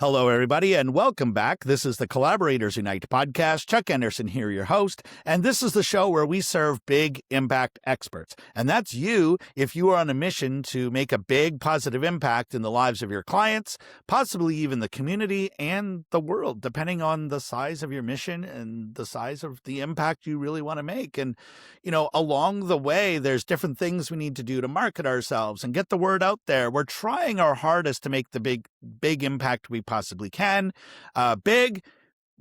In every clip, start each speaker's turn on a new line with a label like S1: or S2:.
S1: Hello, everybody, and welcome back. This is the Collaborators Unite podcast. Chuck Anderson here, your host, and this is the show where we serve big impact experts. And that's you if you are on a mission to make a big positive impact in the lives of your clients, possibly even the community and the world, depending on the size of your mission and the size of the impact you really want to make. And, along the way, there's different things we need to do to market ourselves and get the word out there. We're trying our hardest to make the big impact we possibly can. Big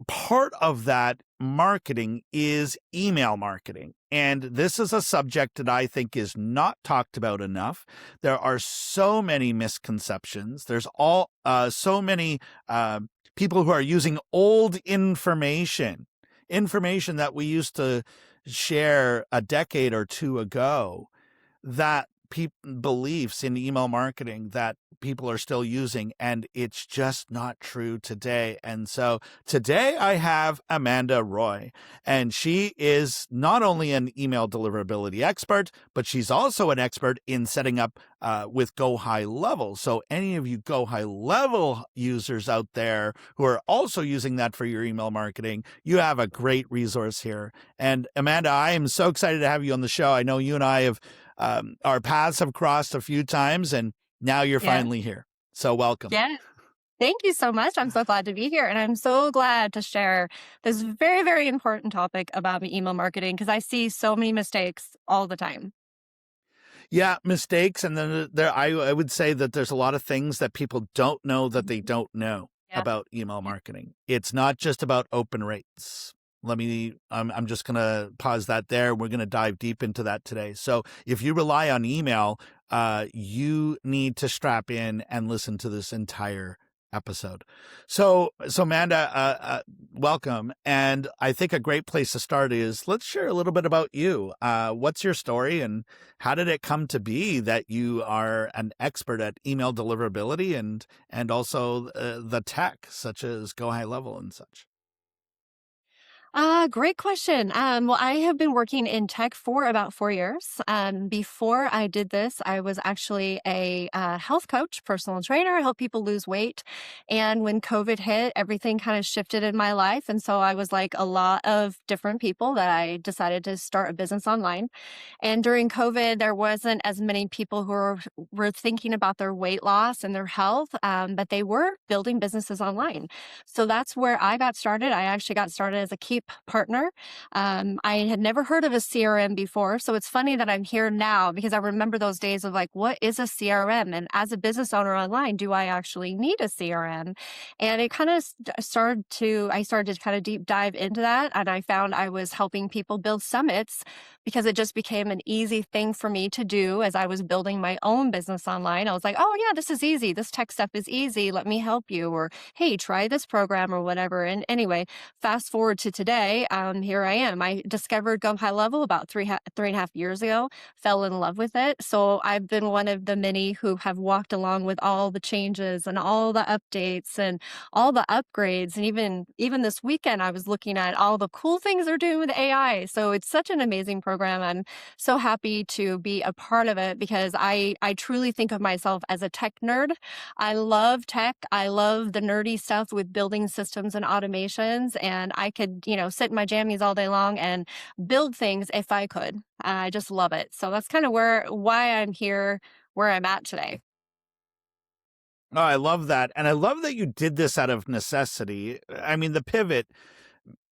S1: part of that marketing is email marketing. And this is a subject that I think is not talked about enough. There are so many misconceptions. There's so many people who are using old information that we used to share a decade or two ago, that beliefs in email marketing that people are still using, and it's just not true today. And so today I have Amanda Roy, and she is not only an email deliverability expert, but she's also an expert in setting up with Go High Level. So any of you Go High Level users out there who are also using that for your email marketing, you have a great resource here. And Amanda, I am so excited to have you on the show. I know you and I have our paths have crossed a few times, and now you're finally here. So welcome.
S2: Yeah. Thank you so much. I'm so glad to be here. And I'm so glad to share this very, very important topic about email marketing, because I see so many mistakes all the time.
S1: Yeah, mistakes. And then I would say that there's a lot of things that people don't know that they don't know about email marketing. It's not just about open rates. I'm just going to pause that there. We're going to dive deep into that today. So if you rely on email, you need to strap in and listen to this entire episode. So Amanda, welcome. And I think a great place to start is let's share a little bit about you. What's your story, and how did it come to be that you are an expert at email deliverability and also the tech such as Go High Level and such?
S2: Great question. Well, I have been working in tech for about 4 years. Before I did this, I was actually a health coach, personal trainer. I help people lose weight. And when COVID hit, everything kind of shifted in my life. And so I was like a lot of different people that I decided to start a business online. And during COVID, there wasn't as many people who were thinking about their weight loss and their health, but they were building businesses online. So that's where I got started. I actually got started as a Keep partner. I had never heard of a CRM before. So it's funny that I'm here now, because I remember those days of like, what is a CRM? And as a business owner online, do I actually need a CRM? And it kind of I started to kind of deep dive into that. And I found I was helping people build summits, because it just became an easy thing for me to do as I was building my own business online. I was like, oh yeah, this is easy. This tech stuff is easy. Let me help you. Or, hey, try this program or whatever. And anyway, fast forward to today, here I am. I discovered Go High Level about three and a half years ago, fell in love with it. So I've been one of the many who have walked along with all the changes and all the updates and all the upgrades. And even this weekend, I was looking at all the cool things they're doing with AI. So it's such an amazing program. I'm so happy to be a part of it, because I truly think of myself as a tech nerd. I love tech. I love the nerdy stuff with building systems and automations. And I could, sit in my jammies all day long and build things if I could. I just love it. So that's kind of why I'm here, where I'm at today.
S1: Oh, I love that. And I love that you did this out of necessity. I mean, the pivot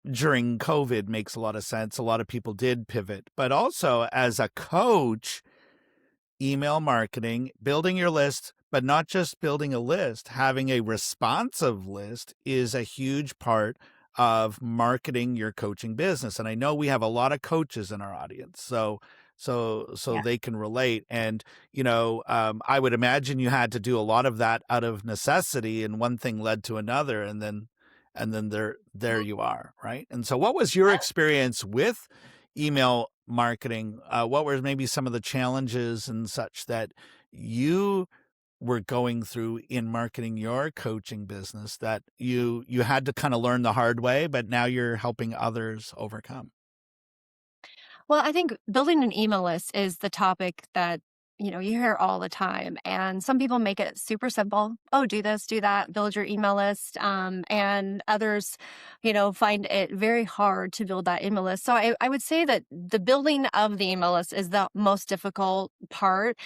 S1: during COVID makes a lot of sense. A lot of people did pivot, but also as a coach, email marketing, building your list, but not just building a list, having a responsive list is a huge part of marketing your coaching business. And I know we have a lot of coaches in our audience, so they can relate. And, I would imagine you had to do a lot of that out of necessity, and one thing led to another. And then there you are. Right. And so what was your experience with email marketing? What were maybe some of the challenges and such that you were going through in marketing your coaching business that you had to kind of learn the hard way, but now you're helping others overcome?
S2: Well, I think building an email list is the topic that you hear all the time. And some people make it super simple. Oh, do this, do that, build your email list. And others, find it very hard to build that email list. So I would say that the building of the email list is the most difficult part.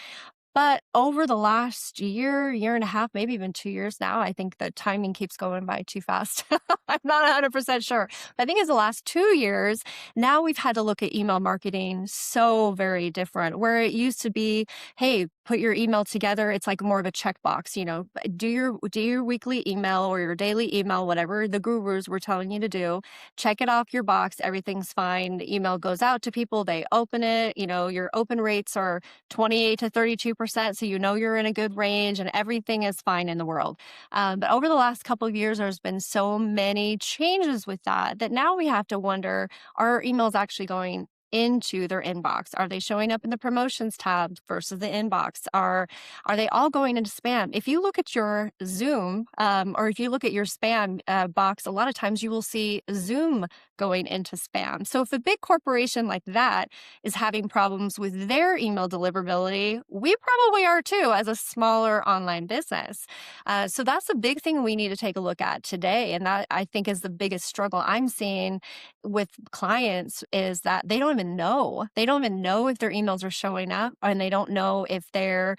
S2: But over the last year, year and a half, maybe even 2 years now, I think the timing keeps going by too fast. I'm not 100% sure. But I think it's the last 2 years, now we've had to look at email marketing so very different. Where it used to be, hey, put your email together. It's like more of a checkbox, do your weekly email or your daily email, whatever the gurus were telling you to do. Check it off your box. Everything's fine. The email goes out to people. They open it. Your open rates are 28 to 32%. So you're in a good range and everything is fine in the world. But over the last couple of years, there's been so many changes with that now we have to wonder, are our emails actually going into their inbox? Are they showing up in the promotions tab versus the inbox? Are they all going into spam? If you look at your Zoom, or if you look at your spam box, a lot of times you will see Zoom going into spam. So if a big corporation like that is having problems with their email deliverability, we probably are too as a smaller online business. So that's a big thing we need to take a look at today. And that, I think, is the biggest struggle I'm seeing with clients, is that they don't even know. They don't even know if their emails are showing up, and they don't know if their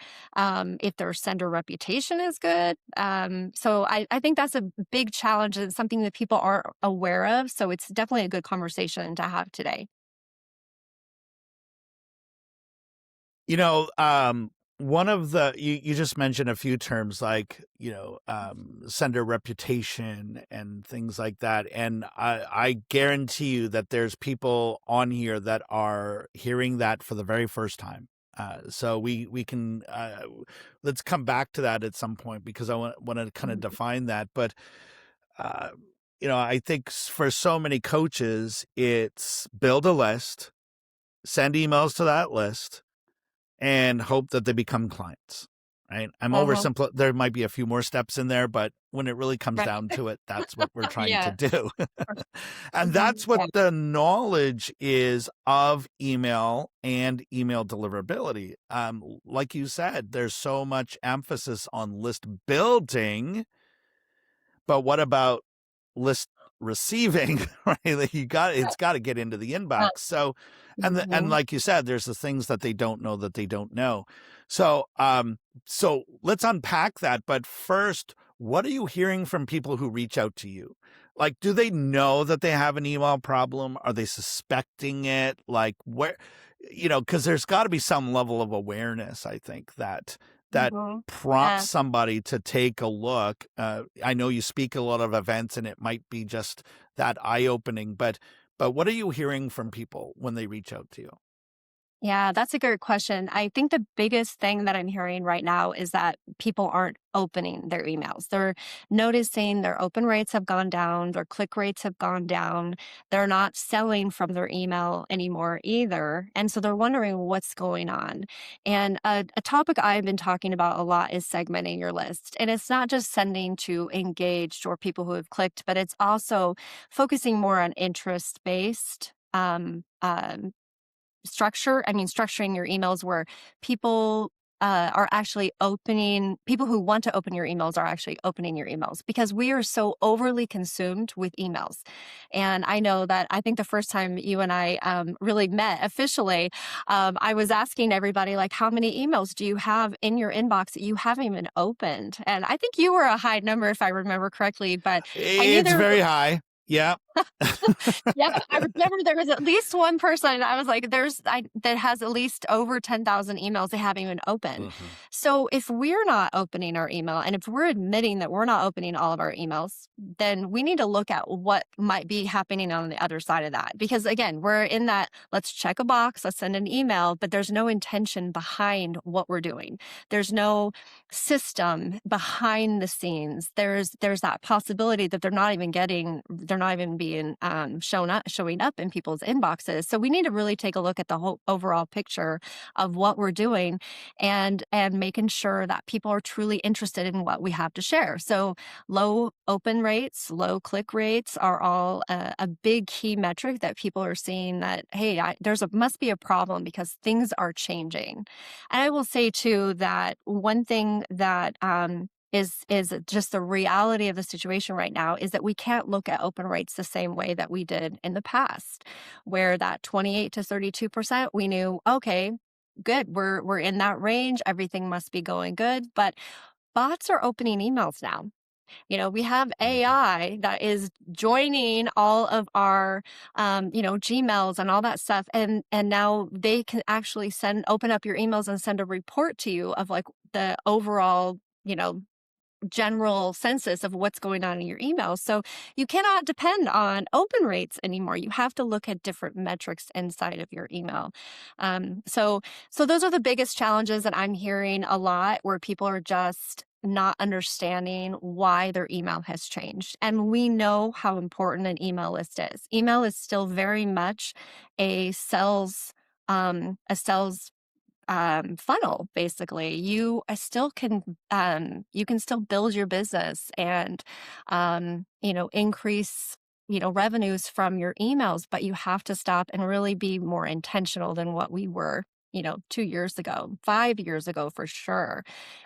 S2: sender reputation is good. So I think that's a big challenge and something that people aren't aware of. So it's definitely a good conversation to have today.
S1: You know, one of the you just mentioned a few terms like, sender reputation and things like that. And I guarantee you that there's people on here that are hearing that for the very first time. So we can let's come back to that at some point, because I want to kind of define that. But uh, I think for so many coaches, it's build a list, send emails to that list, and hope that they become clients, right? I'm
S2: Uh-huh.
S1: oversimplifying. There might be a few more steps in there, but when it really comes
S2: Right.
S1: down to it, that's what we're trying to
S2: Yeah.
S1: do. And
S2: Mhm.
S1: that's what
S2: Yeah.
S1: the knowledge is of email and email deliverability. Like you said, there's so much emphasis on list building, but what about list receiving? Right, like it's got to get into the inbox. So and
S2: Mhm.
S1: like you said, there's the things that they don't know that they don't know. So let's unpack that. But first, what are you hearing from people who reach out to you? Like, do they know that they have an email problem? Are they suspecting it? Like, where, because there's got to be some level of awareness, I think, that
S2: Mhm.
S1: prompts
S2: Yeah.
S1: somebody to take a look. I know you speak at a lot of events, and it might be just that eye-opening, but what are you hearing from people when they reach out to you?
S2: Yeah, that's a good question. I think the biggest thing that I'm hearing right now is that people aren't opening their emails. They're noticing their open rates have gone down, their click rates have gone down. They're not selling from their email anymore either. And so they're wondering what's going on. And a topic I've been talking about a lot is segmenting your list. And it's not just sending to engaged or people who have clicked, but it's also focusing more on interest based structuring your emails where people are actually opening, people who want to open your emails are actually opening your emails, because we are so overly consumed with emails. And I know that, I think the first time you and I really met officially, I was asking everybody, like, how many emails do you have in your inbox that you haven't even opened? And I think you were a high number, if I remember correctly, but I knew
S1: It's
S2: there.
S1: very high. Yeah.
S2: Yeah, I remember there was at least one person, I was like, that has at least over 10,000 emails they haven't even opened.
S1: Mhm.
S2: So if we're not opening our email, and if we're admitting that we're not opening all of our emails, then we need to look at what might be happening on the other side of that. Because again, we're in that, let's check a box, let's send an email, but there's no intention behind what we're doing. There's no system behind the scenes. There's that possibility that they're not even being showing up in people's inboxes. So we need to really take a look at the whole overall picture of what we're doing, and making sure that people are truly interested in what we have to share. So low open rates, low click rates are all a big key metric that people are seeing that, hey, must be a problem because things are changing. And I will say too that one thing that is just the reality of the situation right now is that we can't look at open rates the same way that we did in the past, where that 28 to 32%, we knew, okay, good, we're in that range, everything must be going good. But bots are opening emails now. We have
S1: Mhm.
S2: AI that is joining all of our, Gmails and all that stuff, and now they can actually open up your emails and send a report to you of like the overall, general census of what's going on in your emails. So you cannot depend on open rates anymore. You have to look at different metrics inside of your email. So those are the biggest challenges that I'm hearing a lot, where people are just not understanding why their email has changed. And we know how important an email list is. Email is still very much a sales funnel. Basically, you can still build your business and increase revenues from your emails, but you have to stop and really be more intentional than what we were 2 years ago, 5 years ago. For sure,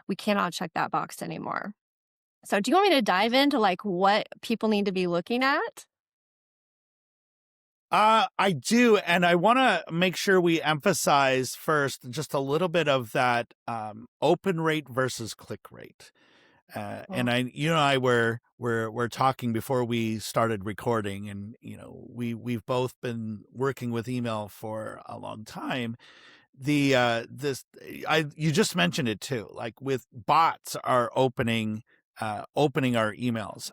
S2: we cannot check that box anymore. So do you want me to dive into like what people need to be looking at?
S1: I do, and I want to make sure we emphasize first just a little bit of that open rate versus click rate. And you and I were talking before we started recording, and we've both been working with email for a long time. You just mentioned it too, like with bots are opening our emails.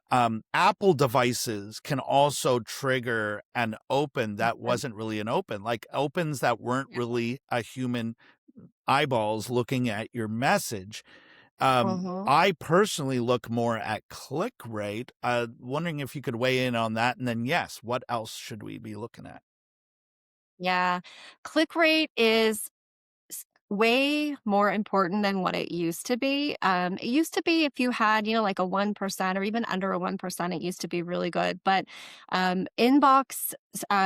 S1: Apple devices can also trigger an open that wasn't really an open, like opens that weren't really a human eyeballs looking at your message.
S2: Mhm.
S1: I personally look more at click rate. Wondering if you could weigh in on that, and then yes, what else should we be looking at?
S2: Yeah. Click rate is way more important than what it used to be. It used to be if you had, like a 1% or even under a 1%, it used to be really good. But inbox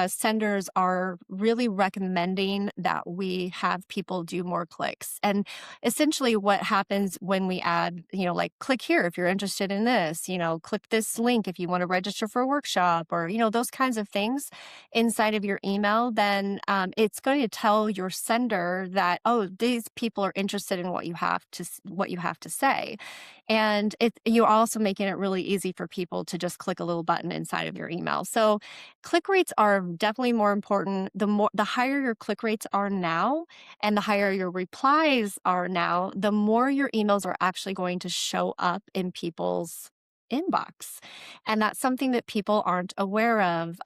S2: senders are really recommending that we have people do more clicks. And essentially, what happens when we add, like click here if you're interested in this, click this link if you want to register for a workshop, or, those kinds of things inside of your email, then it's going to tell your sender that, oh, these people are interested in what you have to say. And you're also making it really easy for people to just click a little button inside of your email. So click rates are definitely more important. The higher your click rates are now and the higher your replies are now, the more your emails are actually going to show up in people's inbox. And that's something that people aren't aware of.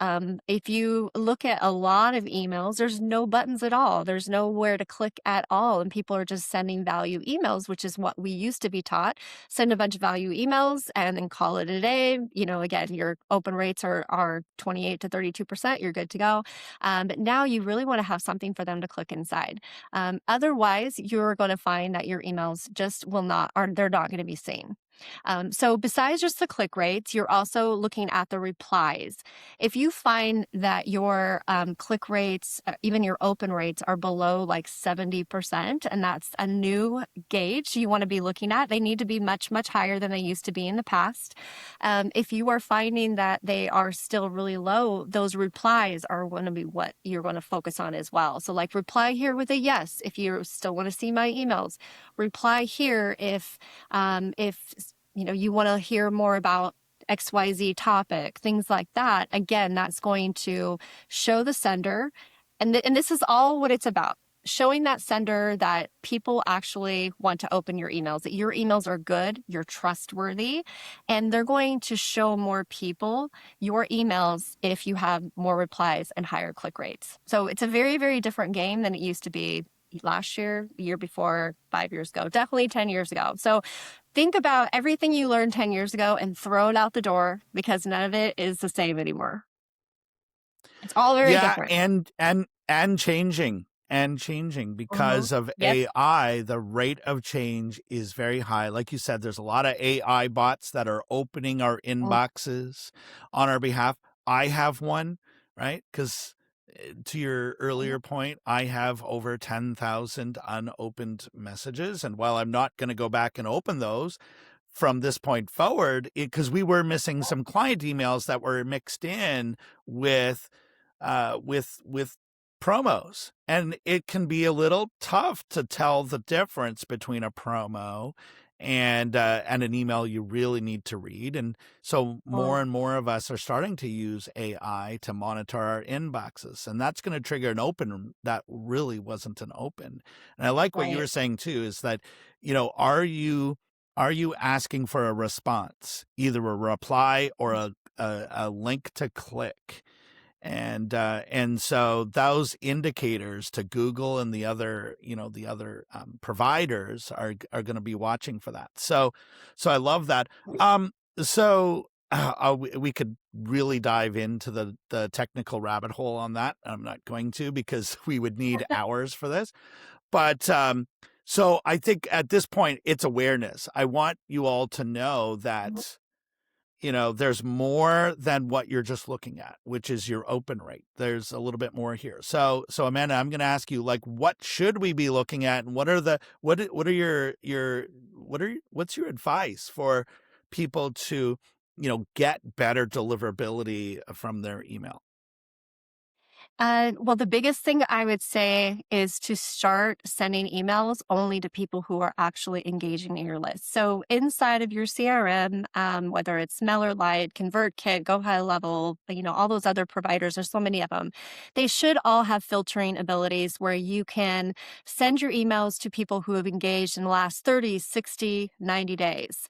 S2: If you look at a lot of emails, there's no buttons at all. There's nowhere to click at all. And people are just sending value emails, which is what we used to be taught. Send a bunch of value emails and then call it a day. Again, your open rates are 28 to 32%. You're good to go. But now you really want to have something for them to click inside. Otherwise, you're going to find that your emails just they're not going to be seen. So besides just the click rates, you're also looking at the replies. If you find that your click rates, even your open rates, are below like 70%, and that's a new gauge you want to be looking at, they need to be much, much higher than they used to be in the past. If you are finding that they are still really low, those replies are going to be what you're going to focus on as well. So like reply here with a yes if you still want to see my emails. Reply here if you want to hear more about XYZ topic, things like that. Again, that's going to show the sender, and this is all what it's about. Showing that sender that people actually want to open your emails, that your emails are good, you're trustworthy, and they're going to show more people your emails if you have more replies and higher click rates. So it's a very, very different game than it used to be last year, year before, 5 years ago, definitely 10 years ago. So think about everything you learned 10 years ago and throw it out the door, because none of it is the same anymore. It's all very
S1: Yeah,
S2: different.
S1: and changing
S2: Mm-hmm.
S1: because of
S2: Yep.
S1: AI. The rate of change is very high. Like you said, there's a lot of AI bots that are opening our
S2: Mm.
S1: inboxes on our behalf. I have one, right? Because to your earlier point, I have over 10,000 unopened messages. And while I'm not going to go back and open those from this point forward, because we were missing some client emails that were mixed in with with promos, and it can be a little tough to tell the difference between a promo and an email you really need to read. And so more
S2: Mm.
S1: and more of us are starting to use AI to monitor our inboxes, and that's going to trigger an open that really wasn't an open. And I like what you
S2: Right.
S1: were saying too, is that, are you asking for a response, either a reply or a link to click? And so those indicators to Google and the other, providers are going to be watching for that. So I love that. We could really dive into the technical rabbit hole on that. I'm not going to, because we would need hours for this. But so I think at this point it's awareness. I want you all to know that, there's more than what you're just looking at, which is your open rate. There's a little bit more here. So Amanda, I'm going to ask you, like, what should we be looking at, and what's your advice for people to, get better deliverability from their email?
S2: Well, the biggest thing I would say is to start sending emails only to people who are actually engaging in your list. So inside of your CRM, whether it's MailerLite, ConvertKit, Go High Level, all those other providers, there's so many of them. They should all have filtering abilities where you can send your emails to people who have engaged in the last 30, 60, 90 days,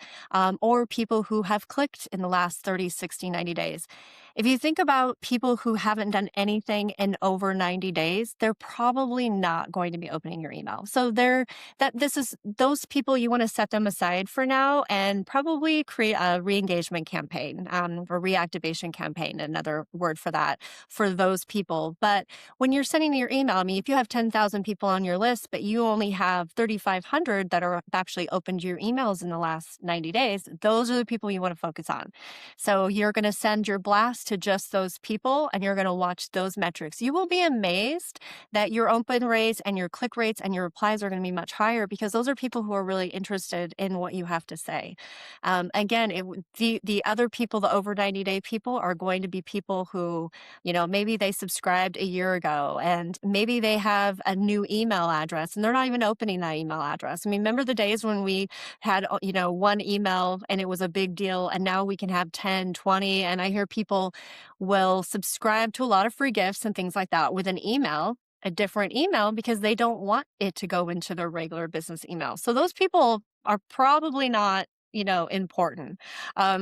S2: or people who have clicked in the last 30, 60, 90 days. If you think about people who haven't done anything in over 90 days, they're probably not going to be opening your email. So this is those people, you want to set them aside for now and probably create a re-engagement campaign, or reactivation campaign, another word for that, for those people. But when you're sending your email, I mean, if you have 10,000 people on your list, but you only have 3,500 that are actually opened your emails in the last 90 days, those are the people you want to focus on. So you're going to send your blast to just those people, and you're going to watch those metrics. You will be amazed that your open rates and your click rates and your replies are going to be much higher, because those are people who are really interested in what you have to say. Again, the other people, the over 90-day people, are going to be people who, maybe they subscribed a year ago, and maybe they have a new email address and they're not even opening that email address. I mean, remember the days when we had, one email and it was a big deal, and now we can have 10, 20. And I hear people will subscribe to a lot of free gifts and things like that with an email, a different email, because they don't want it to go into their regular business email. So those people are probably not, important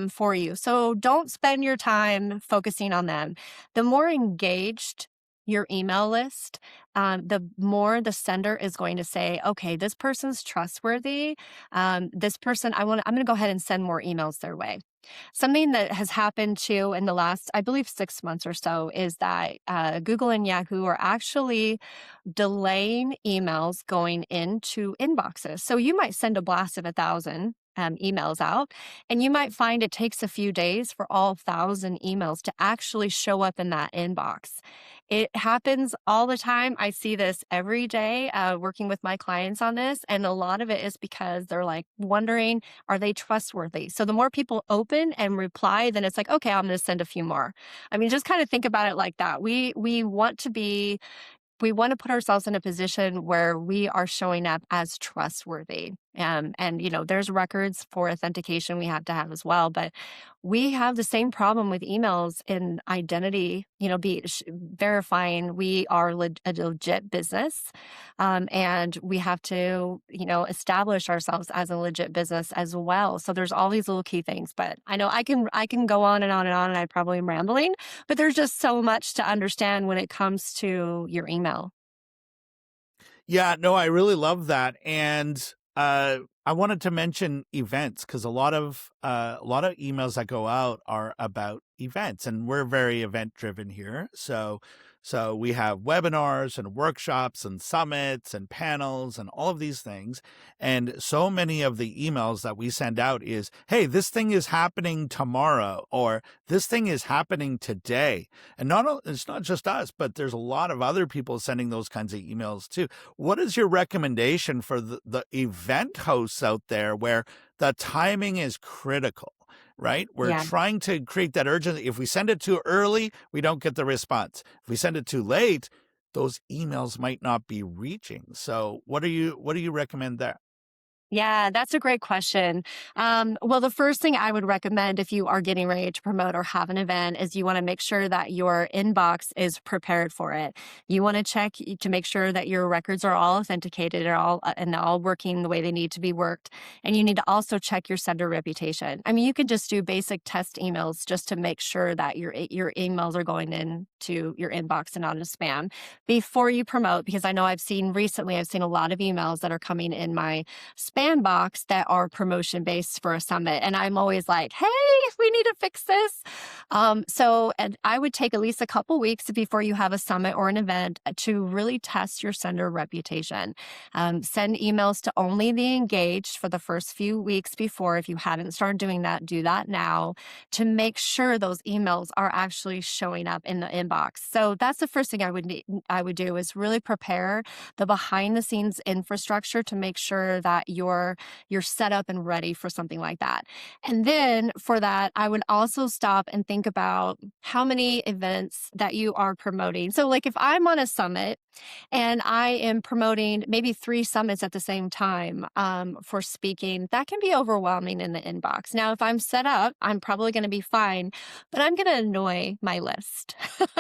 S2: for you. So don't spend your time focusing on them. The more engaged your email list, the more the sender is going to say, okay, this person's trustworthy. This person, I'm going to go ahead and send more emails their way. Something that has happened too in the last, I believe, 6 months or so is that Google and Yahoo are actually delaying emails going into inboxes. So you might send a blast of 1,000 emails out, and you might find it takes a few days for all 1,000 emails to actually show up in that inbox. It happens all the time. I see this every day working with my clients on this. And a lot of it is because they're like wondering, are they trustworthy? So the more people open and reply, then it's like, okay, I'm going to send a few more. I mean, just kind of think about it like that. We want to put ourselves in a position where we are showing up as trustworthy. And there's records for authentication we have to have as well. But we have the same problem with emails in identity, verifying we are a legit business. And we have to, establish ourselves as a legit business as well. So there's all these little key things. But I know I can go on and on and on, and I probably am rambling, but there's just so much to understand when it comes to your email.
S1: Yeah, no, I really love that. And I wanted to mention events because a lot of emails that go out are about events, and we're very event driven here. So we have webinars and workshops and summits and panels and all of these things. And so many of the emails that we send out is, hey, this thing is happening tomorrow, or this thing is happening today. And it's not just us, but there's a lot of other people sending those kinds of emails too. What is your recommendation for the event hosts out there where the timing is critical, right? We're
S2: Yeah.
S1: trying to create that urgency. If we send it too early, we don't get the response. If we send it too late, those emails might not be reaching. So what do you recommend there?
S2: Yeah, that's a great question. Well, the first thing I would recommend if you are getting ready to promote or have an event is you want to make sure that your inbox is prepared for it. You want to check to make sure that your records are all authenticated and all working the way they need to be worked. And you need to also check your sender reputation. I mean, you can just do basic test emails just to make sure that your emails are going into your inbox and not in spam before you promote. Because I know I've seen a lot of emails that are coming in my spam box that are promotion based for a summit. And I'm always like, hey, we need to fix this. And I would take at least a couple weeks before you have a summit or an event to really test your sender reputation. Send emails to only the engaged for the first few weeks before. If you haven't started doing that, do that now to make sure those emails are actually showing up in the inbox. So that's the first thing I would do is really prepare the behind the scenes infrastructure to make sure that you're set up and ready for something like that. And then for that, I would also stop and think about how many events that you are promoting. So like if I'm on a summit and I am promoting maybe 3 summits at the same time for speaking, that can be overwhelming in the inbox. Now, if I'm set up, I'm probably going to be fine, but I'm going to annoy my list.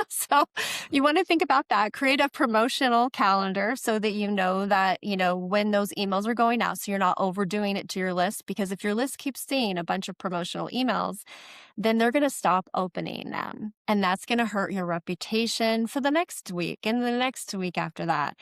S2: So you want to think about that. Create a promotional calendar so that you know that, when those emails are going out, so you're not overdoing it to your list. Because if your list keeps seeing a bunch of promotional emails, then they're going to stop opening them. And that's going to hurt your reputation for the next week and the next week after that.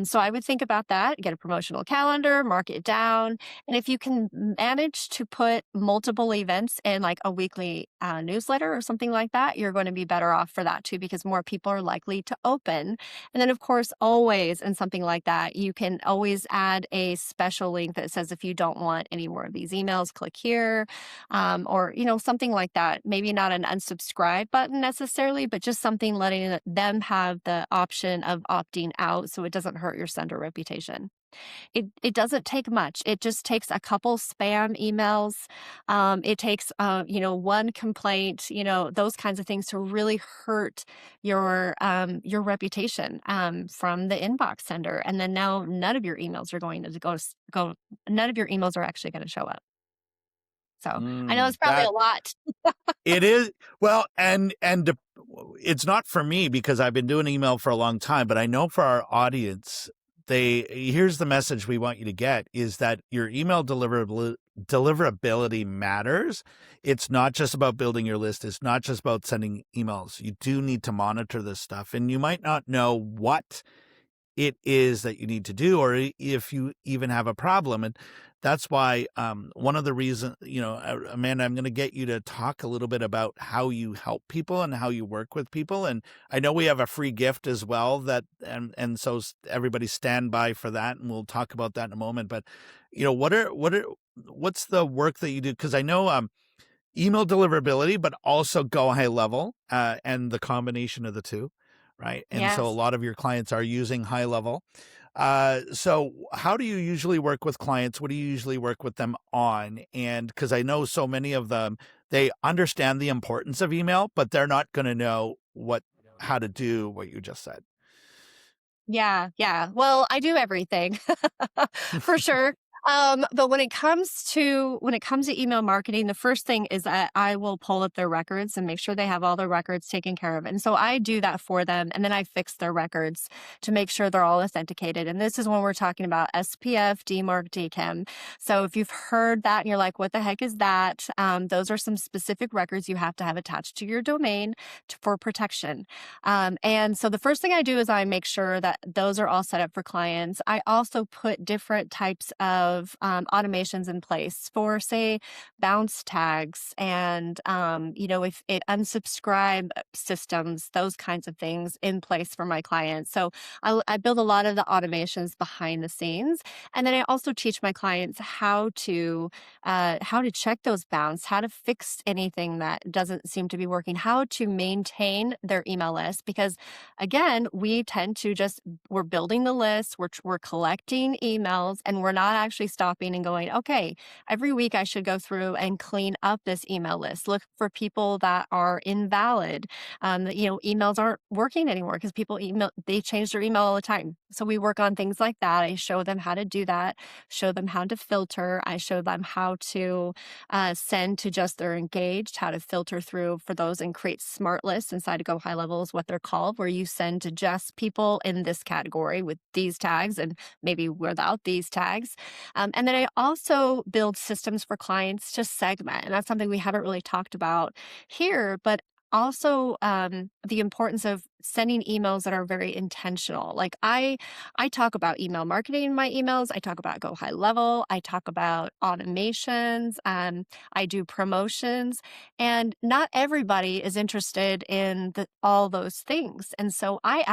S2: So I would think about that, get a promotional calendar, mark it down. And if you can manage to put multiple events in like a weekly newsletter or something like that, you're going to be better off for that too, because more people are likely to open. And then, of course, always in something like that, you can always add a special link that says, if you don't want any more of these emails, click here, or something like that. Maybe not an unsubscribe button necessarily, but just something letting them have the option of opting out so it doesn't hurt your sender reputation. It doesn't take much. It just takes a couple spam emails. It takes one complaint, those kinds of things to really hurt your reputation from the inbox sender. And then now none of your emails are going to go. None of your emails are actually going to show up. So I know it's probably a
S1: That
S2: lot.
S1: It is. Well, and it's not for me because I've been doing email for a long time, but I know for our audience, here's the message we want you to get is that your email deliverability matters. It's not just about building your list. It's not just about sending emails. You do need to monitor this stuff, and you might not know what it is that you need to do, or if you even have a problem. And that's why one of the reasons, Amanda, I'm going to get you to talk a little bit about how you help people and how you work with people. And I know we have a free gift as well and so everybody stand by for that. And we'll talk about that in a moment. But, what's the work that you do? Because I know email deliverability, but also go high level and the combination of the two. Right. And so a
S2: Yes.
S1: lot of your clients are using high level. So how do you usually work with clients? What do you usually work with them on? And because I know so many of them, they understand the importance of email, but they're not going to know how to do what you just said.
S2: Yeah. Yeah. Well, I do everything for sure. But when it comes to email marketing, the first thing is that I will pull up their records and make sure they have all their records taken care of. And so I do that for them, and then I fix their records to make sure they're all authenticated. And this is when we're talking about SPF, DMARC, DKIM. So if you've heard that and you're like, what the heck is that? Those are some specific records you have to have attached to your domain for protection. And so the first thing I do is I make sure that those are all set up for clients. I also put different types of automations in place for, say, bounce tags and, if it unsubscribe systems, those kinds of things in place for my clients. So I build a lot of the automations behind the scenes. And then I also teach my clients how to check those bounce, how to fix anything that doesn't seem to be working, how to maintain their email list. Because again, we tend to we're building the list, we're collecting emails, and we're not actually stopping and going, okay, every week I should go through and clean up this email list, look for people that are invalid. Emails aren't working anymore because they change their email all the time. So we work on things like that. I show them how to do that, show them how to filter. I show them how to send to just their engaged, how to filter through for those and create smart lists inside of Go High Level is what they're called, where you send to just people in this category with these tags and maybe without these tags. And then I also build systems for clients to segment. And that's something we haven't really talked about here, but also the importance of sending emails that are very intentional. Like I talk about email marketing in my emails. I talk about Go High Level. I talk about automations. I do promotions, and not everybody is interested in all those things. And so I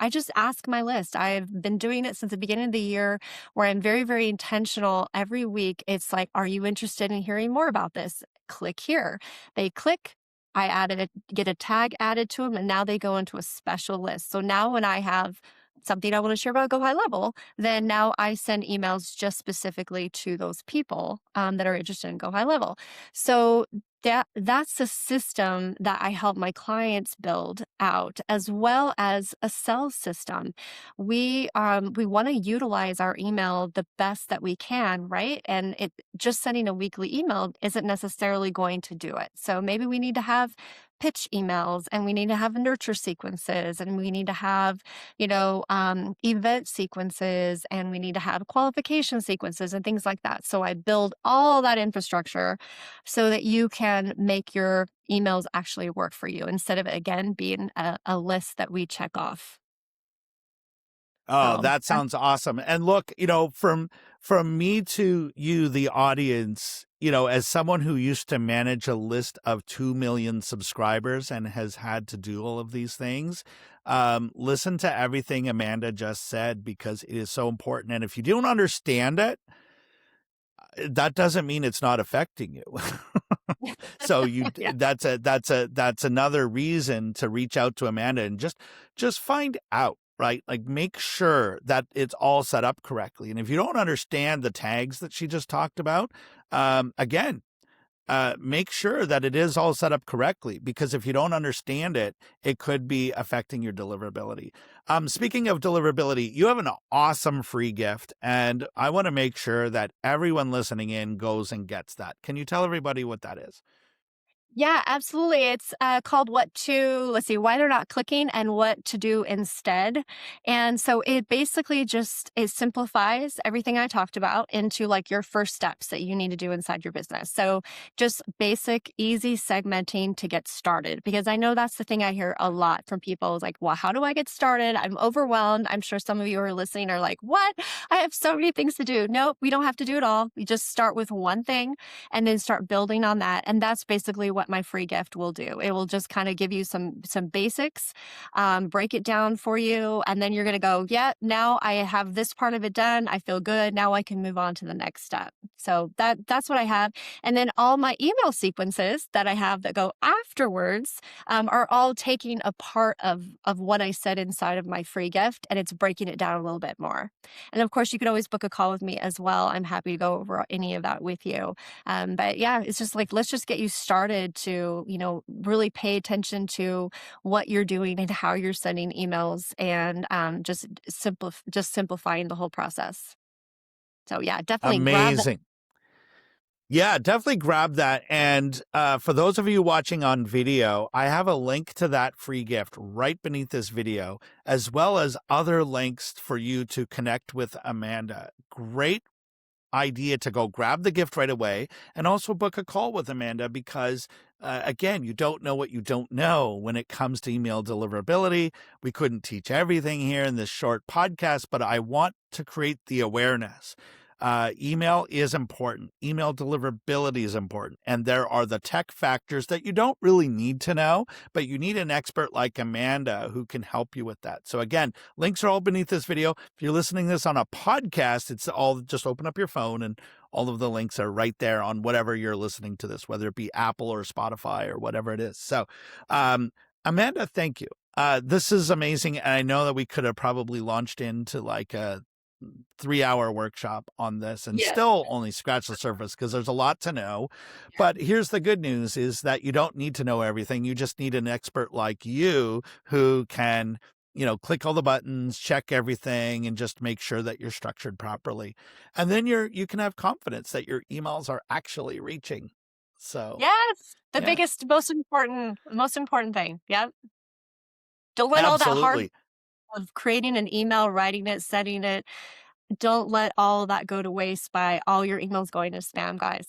S2: just ask my list. I've been doing it since the beginning of the year where I'm very, very intentional. Every week, it's like, are you interested in hearing more about this? Click here. They click. Get a tag added to them, and now they go into a special list. So now when I have something I want to share about Go High Level, then now I send emails just specifically to those people that are interested in Go High Level. So that's the system that I help my clients build out, as well as a sales system. We want to utilize our email the best that we can, right? And it just sending a weekly email isn't necessarily going to do it. So maybe we need to have pitch emails, and we need to have nurture sequences, and we need to have event sequences, and we need to have qualification sequences and things like that. So I build all that infrastructure so that you can make your emails actually work for you instead of, again, being a list that we check off.
S1: Oh,
S2: So
S1: that sounds awesome. And look, from me to you, the audience, as someone who used to manage a list of 2 million subscribers and has had to do all of these things, listen to everything Amanda just said, because it is so important. And if you don't understand it, that doesn't mean it's not affecting you. So
S2: yeah.
S1: that's another reason to reach out to Amanda and just find out, right? Like, make sure that it's all set up correctly. And if you don't understand the tags that she just talked about, again, make sure that it is all set up correctly, because if you don't understand it, it could be affecting your deliverability. Speaking of deliverability, you have an awesome free gift, and I want to make sure that everyone listening in goes and gets that. Can you tell everybody what that is?
S2: Yeah, absolutely. It's called why they're not clicking and what to do instead. And so it simplifies everything I talked about into like your first steps that you need to do inside your business. So just basic, easy segmenting to get started, because I know that's the thing I hear a lot from people is like, well, how do I get started? I'm overwhelmed. I'm sure some of you who are listening are like, what? I have so many things to do. Nope, we don't have to do it all. We just start with one thing and then start building on that. And that's basically what my free gift will do. It will just kind of give you some basics, break it down for you, and then you're going to go, yeah, now I have this part of it done. I feel good. Now I can move on to the next step. So that's what I have. And then all my email sequences that I have that go afterwards are all taking a part of what I said inside of my free gift, and it's breaking it down a little bit more. And of course, you could always book a call with me as well. I'm happy to go over any of that with you. But yeah, it's just like, let's just get you started to, really pay attention to what you're doing and how you're sending emails, and just simplifying the whole process. So yeah, definitely grab that.
S1: Amazing. Yeah, definitely grab that. And for those of you watching on video, I have a link to that free gift right beneath this video, as well as other links for you to connect with Amanda. Great idea to go grab the gift right away and also book a call with Amanda because, again, you don't know what you don't know when it comes to email deliverability. We couldn't teach everything here in this short podcast, but I want to create the awareness. Email is important. Email deliverability is important. And there are the tech factors that you don't really need to know, but you need an expert like Amanda who can help you with that. So again, links are all beneath this video. If you're listening to this on a podcast, it's all just open up your phone and all of the links are right there on whatever you're listening to this, whether it be Apple or Spotify or whatever it is. So, Amanda, thank you. This is amazing. And I know that we could have probably launched into like a 3-hour workshop on this and still only scratch the surface because there's a lot to know. But here's the good news is that you don't need to know everything. You just need an expert like you who can, click all the buttons, check everything, and just make sure that you're structured properly. And then you can have confidence that your emails are actually reaching. So
S2: yes, the biggest, most important thing. Yep. Don't let all that hard of creating an email, writing it, setting it. Don't let all that go to waste by all your emails going to spam, guys.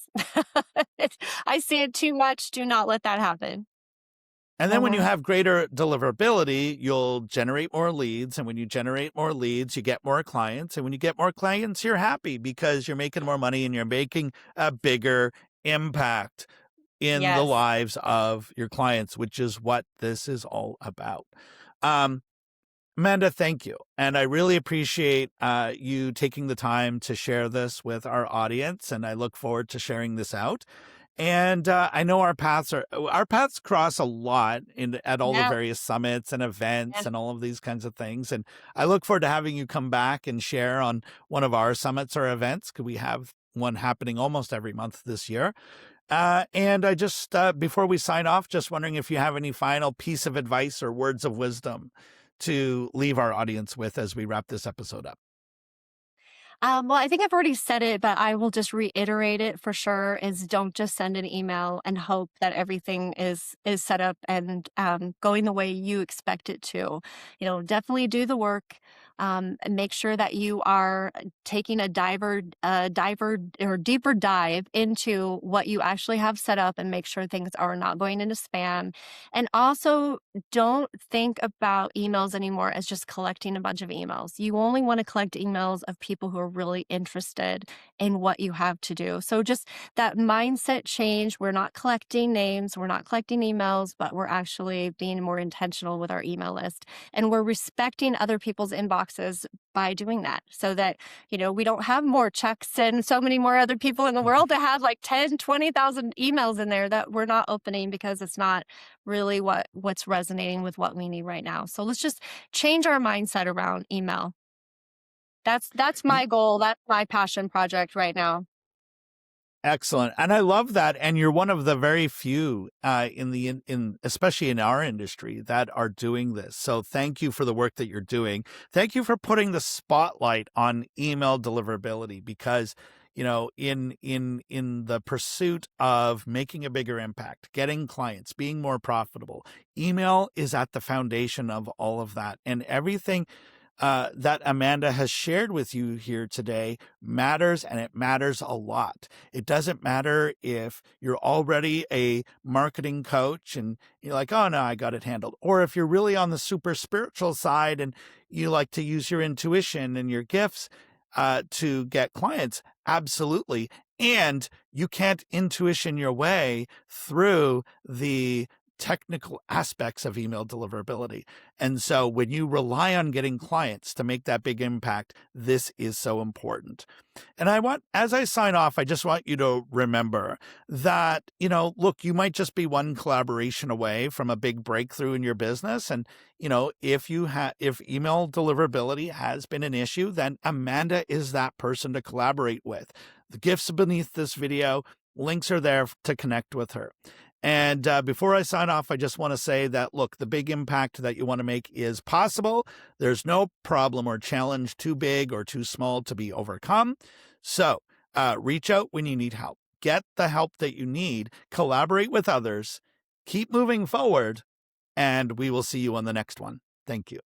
S2: I see it too much. Do not let that happen.
S1: And then when you have greater deliverability, you'll generate more leads. And when you generate more leads, you get more clients. And when you get more clients, you're happy because you're making more money and you're making a bigger impact in the lives of your clients, which is what this is all about. Amanda, thank you. And I really appreciate you taking the time to share this with our audience. And I look forward to sharing this out. And I know our paths cross a lot at all the various summits and events and all of these kinds of things. And I look forward to having you come back and share on one of our summits or events. Because we have one happening almost every month this year. And I just, before we sign off, just wondering if you have any final piece of advice or words of wisdom to leave our audience with as we wrap this episode up.
S2: Well, I think I've already said it, but I will just reiterate it for sure, is don't just send an email and hope that everything is set up and going the way you expect it to. Definitely do the work. And make sure that you are taking a diver or deeper dive into what you actually have set up and make sure things are not going into spam. And also don't think about emails anymore as just collecting a bunch of emails. You only want to collect emails of people who are really interested in what you have to do. So just that mindset change. We're not collecting names, we're not collecting emails, but we're actually being more intentional with our email list. And we're respecting other people's inboxes by doing that so that, we don't have more checks and so many more other people in the world to have like 10, 20,000 emails in there that we're not opening because it's not really what's resonating with what we need right now. So let's just change our mindset around email. That's my goal. That's my passion project right now.
S1: Excellent. And I love that. And you're one of the very few especially in our industry that are doing this. So thank you for the work that you're doing. Thank you for putting the spotlight on email deliverability because, in the pursuit of making a bigger impact, getting clients, being more profitable, email is at the foundation of all of that. And everything that Amanda has shared with you here today matters, and it matters a lot. It doesn't matter if you're already a marketing coach and you're like, oh no, I got it handled. Or if you're really on the super spiritual side and you like to use your intuition and your gifts to get clients. Absolutely. And you can't intuition your way through the technical aspects of email deliverability. And so when you rely on getting clients to make that big impact, this is so important. And as I sign off, I just want you to remember that, look, you might just be one collaboration away from a big breakthrough in your business. And, if email deliverability has been an issue, then Amanda is that person to collaborate with. The gifts are beneath this video. Links are there to connect with her. And before I sign off, I just want to say that, look, the big impact that you want to make is possible. There's no problem or challenge too big or too small to be overcome. So reach out when you need help. Get the help that you need. Collaborate with others. Keep moving forward. And we will see you on the next one. Thank you.